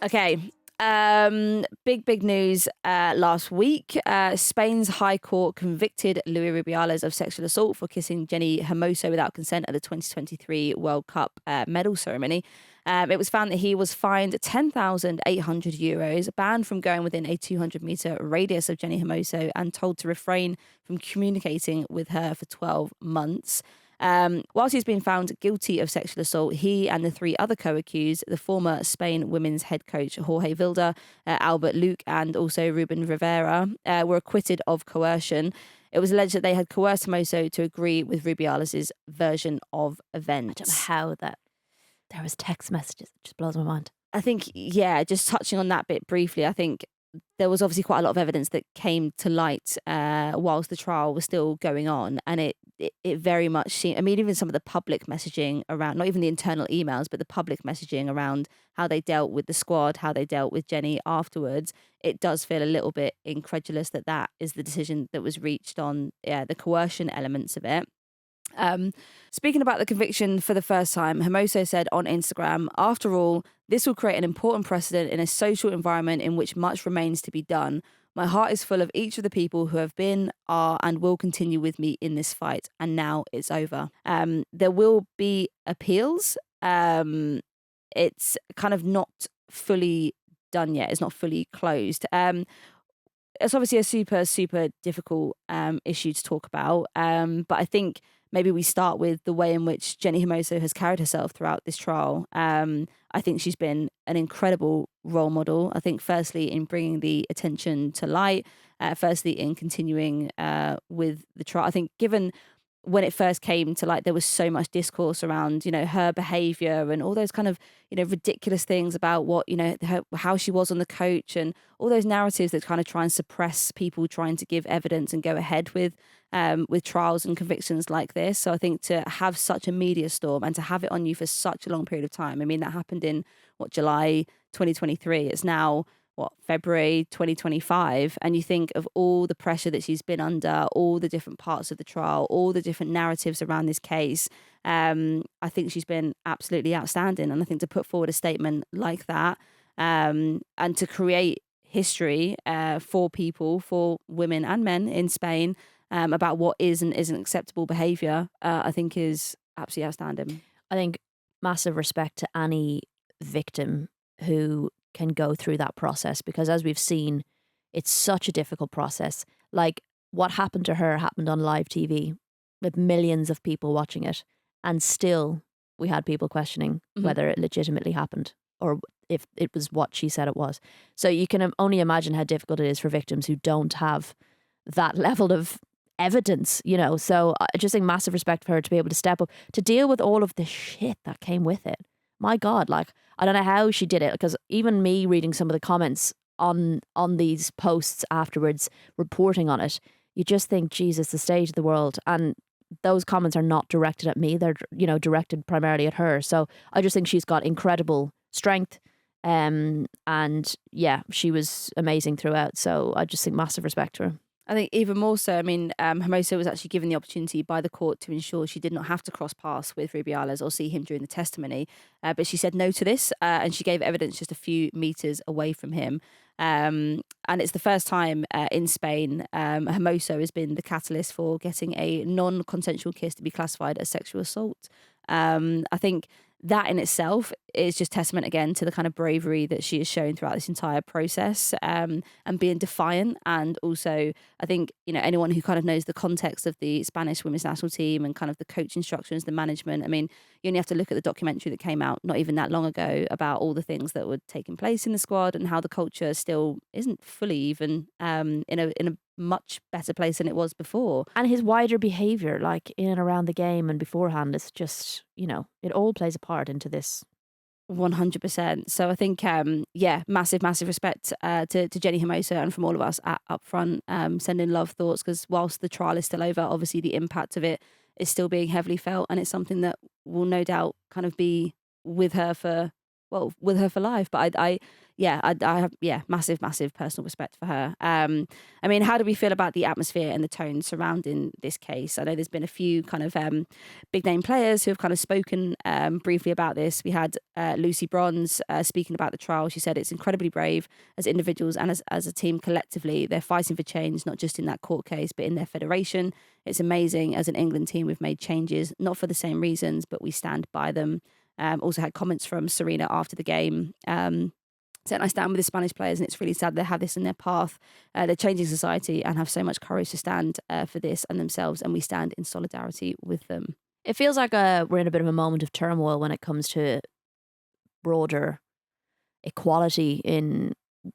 Okay. Big news last week. Spain's High Court convicted Luis Rubiales of sexual assault for kissing Jenni Hermoso without consent at the 2023 World Cup medal ceremony. It was found that he was fined 10,800 euros, banned from going within a 200-meter radius of Jenni Hermoso, and told to refrain from communicating with her for 12 months. Whilst he's been found guilty of sexual assault, he and the three other co-accused, the former Spain women's head coach Jorge Vilda, Albert Luque, and also Ruben Rivera, were acquitted of coercion. It was alleged that they had coerced Hermoso to agree with Rubiales' version of events. I don't know how that there was text messages. It just blows my mind. I think, yeah, just touching on that bit briefly, I think there was obviously quite a lot of evidence that came to light whilst the trial was still going on. And it very much seemed, I mean, even some of the public messaging around, not even the internal emails, but the public messaging around how they dealt with the squad, how they dealt with Jenni afterwards, it does feel a little bit incredulous that that is the decision that was reached on the coercion elements of it. Speaking about the conviction for the first time, Hermoso said on Instagram, "After all, this will create an important precedent in a social environment in which much remains to be done. My heart is full of each of the people who have been, are, and will continue with me in this fight. And now it's over." There will be appeals. It's kind of not fully done yet. It's not fully closed. It's obviously a super difficult issue to talk about. But I think maybe we start with the way in which Jenni Hermoso has carried herself throughout this trial. I think she's been an incredible role model. I think firstly in bringing the attention to light, firstly in continuing with the trial. I think given when it first came to light, there was so much discourse around, her behavior and all those kind of, ridiculous things about what, how she was on the coach and all those narratives that kind of try and suppress people trying to give evidence and go ahead with trials and convictions like this. So I think to have such a media storm and to have it on you for such a long period of time, I mean, that happened in July 2023. It's now February 2025, and you think of all the pressure that she's been under, all the different parts of the trial, all the different narratives around this case. I think she's been absolutely outstanding, and I think to put forward a statement like that and to create history for people, for women and men in Spain about what is and isn't acceptable behaviour, I think is absolutely outstanding. I think massive respect to any victim who can go through that process, because as we've seen, it's such a difficult process. Like what happened to her happened on live TV with millions of people watching it, and still we had people questioning whether it legitimately happened or if it was what she said it was. So you can only imagine how difficult it is for victims who don't have that level of evidence, So I just think massive respect for her to be able to step up to deal with all of the shit that came with it. My God, like, I don't know how she did it, because even me reading some of the comments on these posts afterwards, reporting on it, you just think, Jesus, the state of the world. And those comments are not directed at me. They're, directed primarily at her. So I just think she's got incredible strength. And yeah, she was amazing throughout. So I just think massive respect to her. I think even more so, I mean, Hermoso was actually given the opportunity by the court to ensure she did not have to cross paths with Rubiales or see him during the testimony. But she said no to this and she gave evidence just a few meters away from him. And it's the first time in Spain Hermoso has been the catalyst for getting a non-consensual kiss to be classified as sexual assault. I think that in itself is just testament again to the kind of bravery that she has shown throughout this entire process and being defiant. And also, I think, anyone who kind of knows the context of the Spanish women's national team and kind of the coach instructions, the management, I mean, you only have to look at the documentary that came out not even that long ago about all the things that were taking place in the squad and how the culture still isn't fully even in a much better place than it was before. And his wider behaviour, like in and around the game and beforehand, is just, it all plays a part into this. 100%. So I think, massive respect to Jenni Hermoso and from all of us at Upfront, sending love thoughts, because whilst the trial is still over, obviously the impact of it is still being heavily felt, and it's something that will no doubt kind of be with her for with her for life. But I have massive personal respect for her. I mean, how do we feel about the atmosphere and the tone surrounding this case? I know there's been a few kind of big name players who have kind of spoken briefly about this. We had Lucy Bronze speaking about the trial. She said it's incredibly brave as individuals and as a team collectively. They're fighting for change, not just in that court case, but in their federation. It's amazing. As an England team, we've made changes, not for the same reasons, but we stand by them. Also had comments from Serena after the game. Saying, I stand with the Spanish players, and it's really sad they have this in their path. They're changing society and have so much courage to stand for this and themselves, and we stand in solidarity with them. It feels like we're in a bit of a moment of turmoil when it comes to broader equality in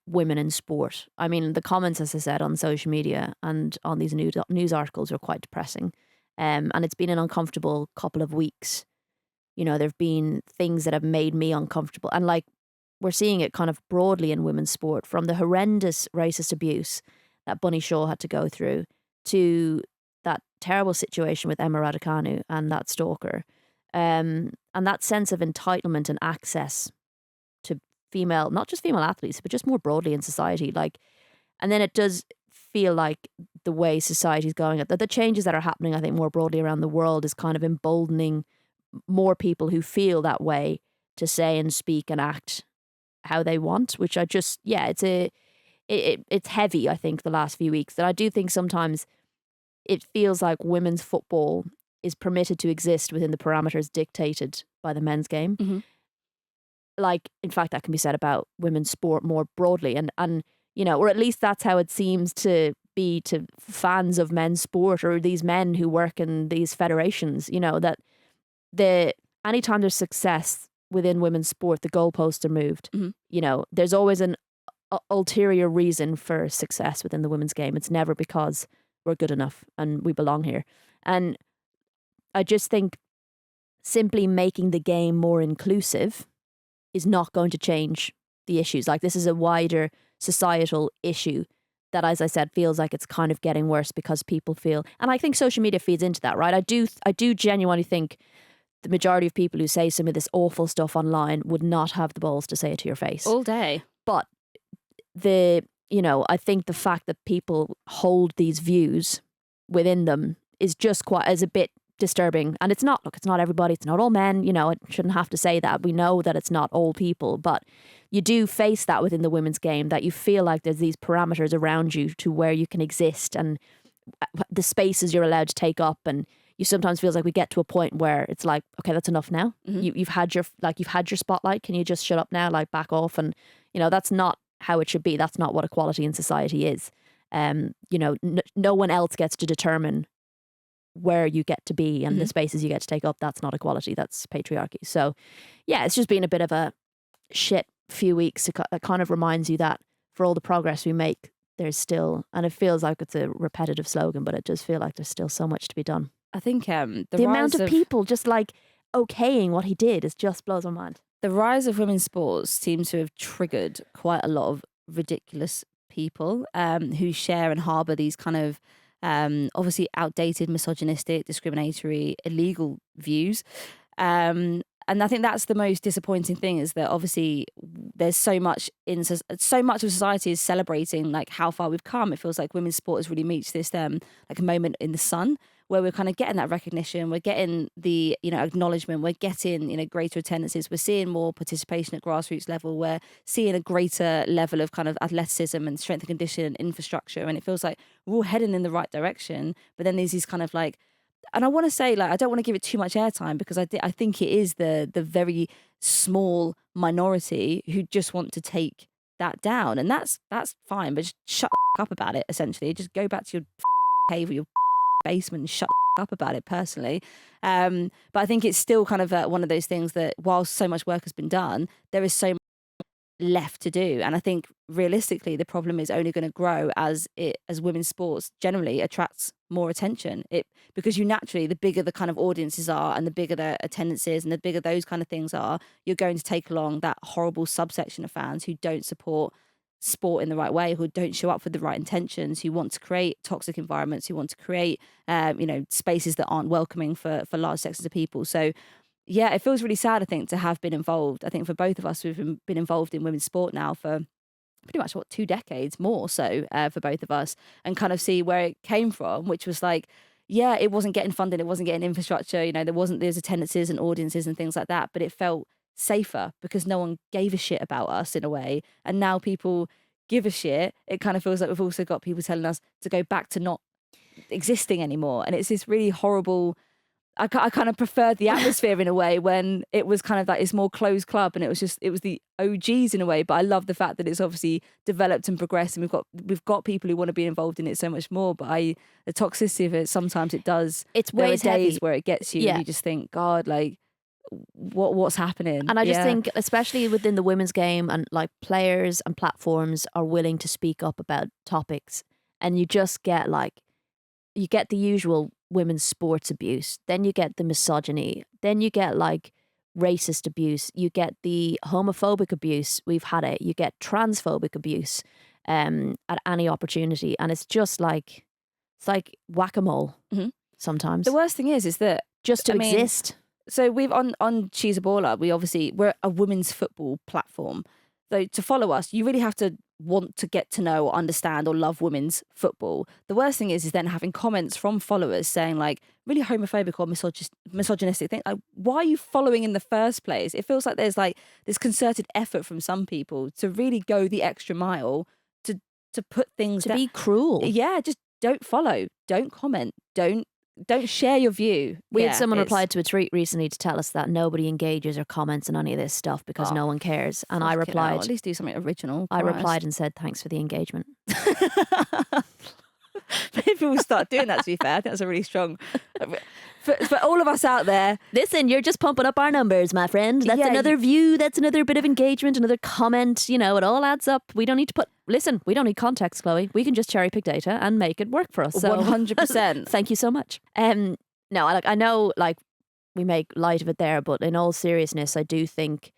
women in sport. I mean, the comments, as I said, on social media and on these news articles are quite depressing. And it's been an uncomfortable couple of weeks. You know, there have been things that have made me uncomfortable. And like, we're seeing it kind of broadly in women's sport, from the horrendous racist abuse that Bunny Shaw had to go through to that terrible situation with Emma Raducanu and that stalker. And that sense of entitlement and access to female, not just female athletes, but just more broadly in society. Like, and then it does feel like the way society's going, the changes that are happening, I think, more broadly around the world is kind of emboldening more people who feel that way to say and speak and act how they want, which I just, it's heavy, I think, the last few weeks. That I do think sometimes it feels like women's football is permitted to exist within the parameters dictated by the men's game. Mm-hmm. Like, in fact, that can be said about women's sport more broadly. And you know, or at least that's how it seems to be to fans of men's sport or these men who work in these federations, you know, that anytime there's success within women's sport, the goalposts are moved. Mm-hmm. You know, there's always an ulterior reason for success within the women's game. It's never because we're good enough and we belong here. And I just think simply making the game more inclusive is not going to change the issues. Like, this is a wider societal issue that, as I said, feels like it's kind of getting worse because people feel, and I think social media feeds into that, right? I do genuinely think the majority of people who say some of this awful stuff online would not have the balls to say it to your face all day. But I think the fact that people hold these views within them is a bit disturbing. And it's not everybody, it's not all men, you know, it shouldn't have to say that. We know that it's not all people, but you do face that within the women's game, that you feel like there's these parameters around you to where you can exist and the spaces you're allowed to take up. And you sometimes feels like we get to a point where it's like, okay, that's enough now. Mm-hmm. You've had your spotlight. Can you just shut up now? Like, back off. And you know, that's not how it should be. That's not what equality in society is. No one else gets to determine where you get to be and the spaces you get to take up. That's not equality. That's patriarchy. So yeah, it's just been a bit of a shit few weeks. It kind of reminds you that for all the progress we make, there's still, and it feels like it's a repetitive slogan, but it does feel like there's still so much to be done. I think the amount of people just like okaying what he did is just blows my mind. The rise of women's sports seems to have triggered quite a lot of ridiculous people who share and harbour these kind of obviously outdated, misogynistic, discriminatory, illegal views. And I think that's the most disappointing thing, is that obviously there's so much of society is celebrating like how far we've come. It feels like women's sport has really reached this like a moment in the sun where we're kind of getting that recognition, we're getting the acknowledgement, we're getting greater attendances, we're seeing more participation at grassroots level, we're seeing a greater level of kind of athleticism and strength and conditioning and infrastructure, and it feels like we're all heading in the right direction. But then there's these kind of like, and I want to say, like, I don't want to give it too much airtime because I think it is the very small minority who just want to take that down, and that's fine, but just shut the up about it. Essentially, just go back to your cave or your basement and shut up about it personally. But I think it's still kind of one of those things that while so much work has been done, there is so much left to do. And I think realistically, the problem is only going to grow as women's sports generally attracts more attention. Because you naturally, the bigger the kind of audiences are and the bigger the attendances and the bigger those kind of things are, you're going to take along that horrible subsection of fans who don't support sport in the right way, who don't show up with the right intentions, who want to create toxic environments, who want to create spaces that aren't welcoming for large sections of people. So yeah, it feels really sad, I think, to have been involved. I think for both of us, we've been involved in women's sport now for pretty much 2 decades more so, for both of us, and kind of see where it came from, which was like, yeah, it wasn't getting funded, it wasn't getting infrastructure, there's attendances and audiences and things like that, but it felt safer because no one gave a shit about us in a way. And now people give a shit. It kind of feels like we've also got people telling us to go back to not existing anymore. And it's this really horrible, I kind of preferred the atmosphere in a way when it was kind of like this more closed club, and it was the OGs in a way. But I love the fact that it's obviously developed and progressed, and we've got people who want to be involved in it so much more. But the toxicity of it, sometimes it does. It's There are ways days heavy. where it gets you, and you just think, God, like what's happening? And I just think, especially within the women's game, and like players and platforms are willing to speak up about topics, and you just get you get the usual women's sports abuse, then you get the misogyny, then you get like racist abuse, you get the homophobic abuse, we've had it, you get transphobic abuse at any opportunity, and it's just like whack-a-mole sometimes. The worst thing is that just to exist. So we've on She's a Baller, we're a women's football platform. So to follow us, you really have to want to get to know or understand or love women's football. The worst thing is then having comments from followers saying like really homophobic or misogynistic thing. Like, why are you following in the first place? It feels like there's like this concerted effort from some people to really go the extra mile to put things to be cruel. Yeah, just don't follow, don't comment, don't share your view. We had someone replied to a tweet recently to tell us that nobody engages or comments on any of this stuff because no one cares. And I replied, at least do something original. I replied and said, thanks for the engagement. Maybe we'll start doing that, to be fair. I think that's a really strong... For all of us out there... Listen, you're just pumping up our numbers, my friend. That's another view. That's another bit of engagement, another comment. You know, it all adds up. We don't need to put... Listen, we don't need context, Chloe. We can just cherry pick data and make it work for us. So 100%. Thank you so much. No, I know we make light of it there, but in all seriousness, I do think,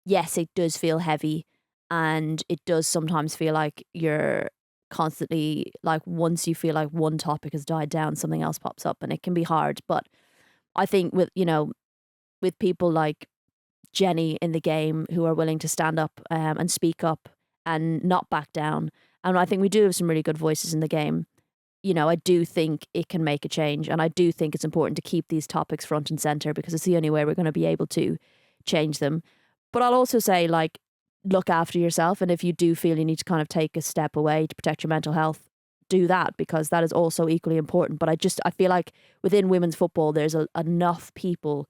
yes, it does feel heavy, and it does sometimes feel like you're constantly, like, once you feel like one topic has died down, something else pops up, and it can be hard. But I think with people like Jenni in the game who are willing to stand up and speak up and not back down, and I think we do have some really good voices in the game, I do think it can make a change, and I do think it's important to keep these topics front and center because it's the only way we're going to be able to change them. But I'll also say, look after yourself, and if you do feel you need to kind of take a step away to protect your mental health, do that, because that is also equally important. But I feel like within women's football there's enough people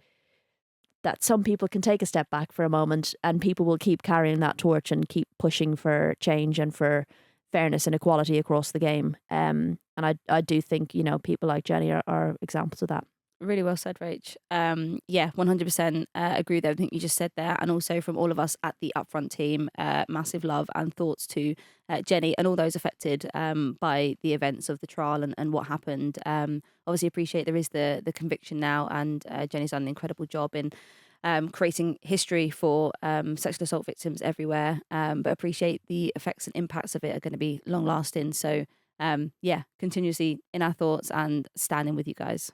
that some people can take a step back for a moment, and people will keep carrying that torch and keep pushing for change and for fairness and equality across the game. And I do think people like Jenni are examples of that. Really well said, Rach. 100% agree with everything you just said there. And also from all of us at the Upfront team, massive love and thoughts to Jenni and all those affected by the events of the trial and what happened. Obviously appreciate there is the conviction now, and Jenni's done an incredible job in creating history for sexual assault victims everywhere. But appreciate the effects and impacts of it are going to be long lasting. So continuously in our thoughts and standing with you guys.